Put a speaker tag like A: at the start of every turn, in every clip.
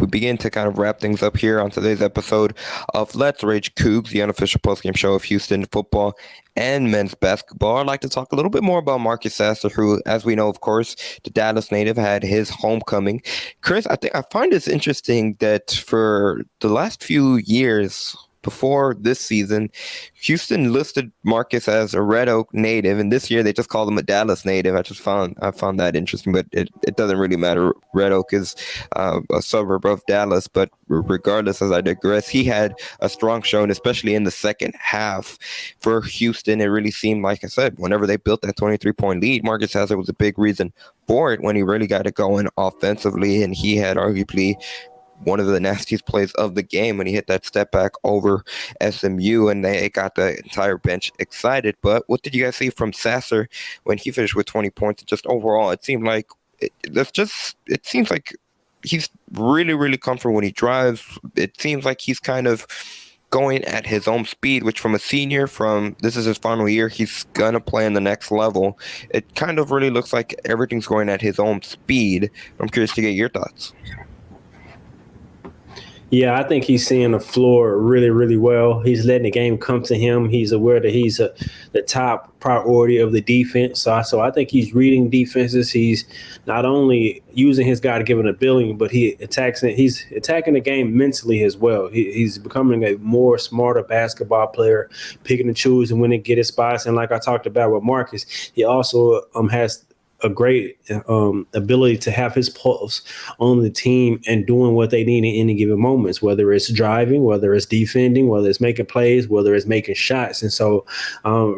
A: we begin to kind of wrap things up here on today's episode of Let's Rage Coogs, the unofficial postgame show of Houston football and men's basketball, I'd like to talk a little bit more about Marcus Sasser, who, as we know, of course, the Dallas native, had his homecoming. Chris, I find this interesting that for the last few years before this season, Houston listed Marcus as a Red Oak native, and this year they just called him a Dallas native. I found that interesting, but it doesn't really matter. Red Oak is a suburb of Dallas, but regardless, as I digress, he had a strong showing, especially in the second half for Houston. It really seemed, like I said, whenever they built that 23-point lead, Marcus Sasser was a big reason for it when he really got it going offensively, and he had arguably one of the nastiest plays of the game when he hit that step back over SMU, and they got the entire bench excited. But what did you guys see from Sasser when he finished with 20 points? Just overall, it seemed like it seems like he's really, really comfortable when he drives. It seems like he's kind of going at his own speed, which from a senior, this is his final year, he's gonna play in the next level. It kind of really looks like everything's going at his own speed. I'm curious to get your thoughts.
B: Yeah, I think he's seeing the floor really, really well. He's letting the game come to him. He's aware that he's the top priority of the defense. So I think he's reading defenses. He's not only using his God-given ability, but he's attacking the game mentally as well. He's becoming a more smarter basketball player, picking and choosing when to get his spots. And like I talked about with Marcus, he also has a great ability to have his pulse on the team and doing what they need in any given moments, whether it's driving, whether it's defending, whether it's making plays, whether it's making shots. And so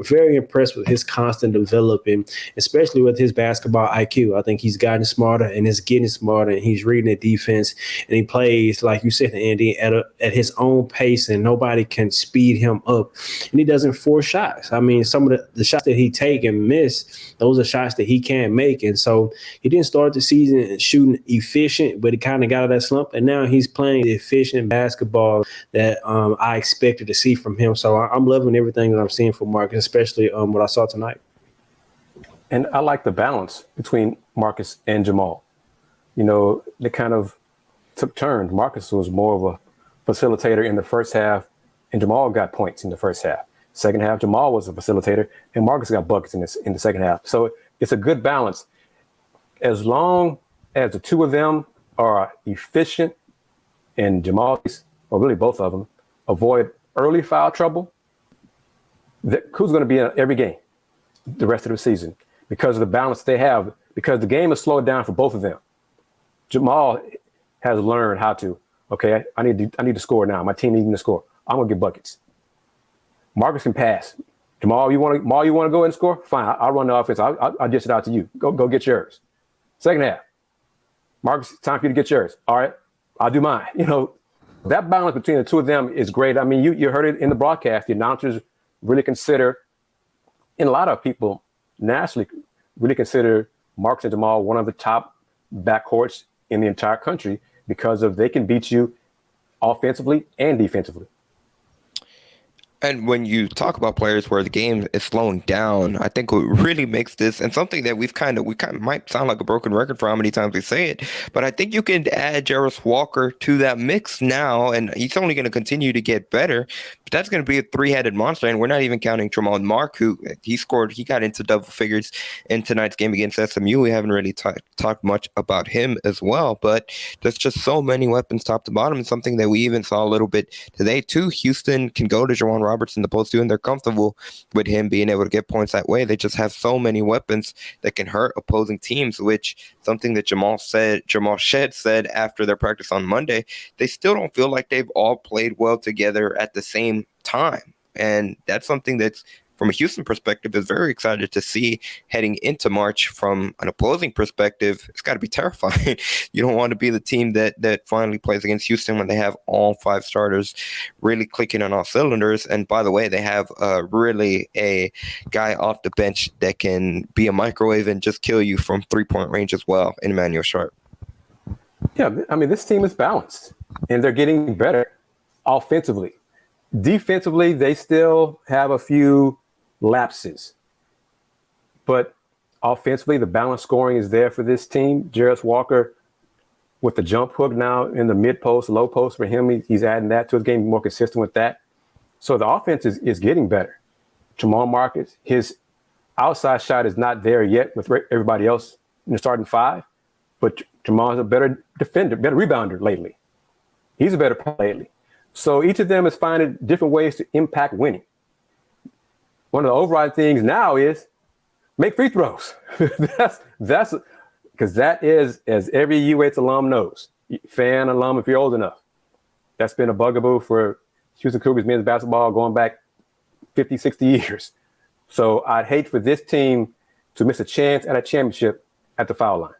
B: very impressed with his constant developing, especially with his basketball IQ. I think he's gotten smarter and is getting smarter, and he's reading the defense, and he plays, like you said, Andy, at his own pace, and nobody can speed him up. And he doesn't force shots. I mean, some of the shots that he take and miss, those are shots that he can't make. And so he didn't start the season shooting efficient, but he kind of got out of that slump, and now he's playing the efficient basketball that I expected to see from him. So I'm loving everything that I'm seeing from Marcus, especially what I saw tonight.
C: And I like the balance between Marcus and Jamal. You know, they kind of took turns. Marcus was more of a facilitator in the first half, and Jamal got points in the first half. Second half, Jamal was a facilitator, and Marcus got buckets in the second half. So it's a good balance. As long as the two of them are efficient and Jamal, or really both of them, avoid early foul trouble, who's going to be in every game the rest of the season because of the balance they have, because the game is slowed down for both of them. Jamal has learned how to, okay, I need to score now. My team needs to score. I'm going to get buckets. Marcus can pass. Jamal, you want to go and score? Fine, I'll run the offense. I'll dish it out to you. Go get yours. Second half, Marcus, it's time for you to get yours. All right, I'll do mine. You know, that balance between the two of them is great. I mean, you heard it in the broadcast. The announcers really consider, and a lot of people nationally really consider Marcus and Jamal one of the top backcourts in the entire country because of they can beat you offensively and defensively.
A: And when you talk about players where the game is slowing down, I think what really makes this, and something that we kind of might sound like a broken record for how many times we say it, but I think you can add Jarvis Walker to that mix now, and he's only going to continue to get better. But that's going to be a three-headed monster, and we're not even counting Jamal Mark, who he got into double figures in tonight's game against SMU. We haven't really talked much about him as well, but there's just so many weapons top to bottom, and something that we even saw a little bit today too. Houston can go to Jawan Roberts in the post too, and they're comfortable with him being able to get points that way. They just have so many weapons that can hurt opposing teams, which something that Jamal Shed said after their practice on Monday. They still don't feel like they've all played well together at the same time. And that's something that's, from a Houston perspective, is very excited to see heading into March. From an opposing perspective, it's got to be terrifying. You don't want to be the team that finally plays against Houston when they have all five starters really clicking on all cylinders. And by the way, they have really a guy off the bench that can be a microwave and just kill you from 3-point range as well, in Emmanuel Sharp.
C: Yeah, I mean, this team is balanced, and they're getting better offensively. Defensively, they still have a few lapses. But offensively, the balanced scoring is there for this team. Jarvis Walker with the jump hook now in the mid post, low post for him. He's adding that to his game, more consistent with that. So the offense is getting better. Jamal Marcus, his outside shot is not there yet with everybody else in the starting five, but Jamal's a better defender, better rebounder lately. He's a better player lately. So each of them is finding different ways to impact winning. One of the overriding things now is make free throws. that's because that is, as every UH alum knows, fan alum if you're old enough, that's been a bugaboo for Houston Cougars men's basketball going back 50, 60 years. So I'd hate for this team to miss a chance at a championship at the foul line.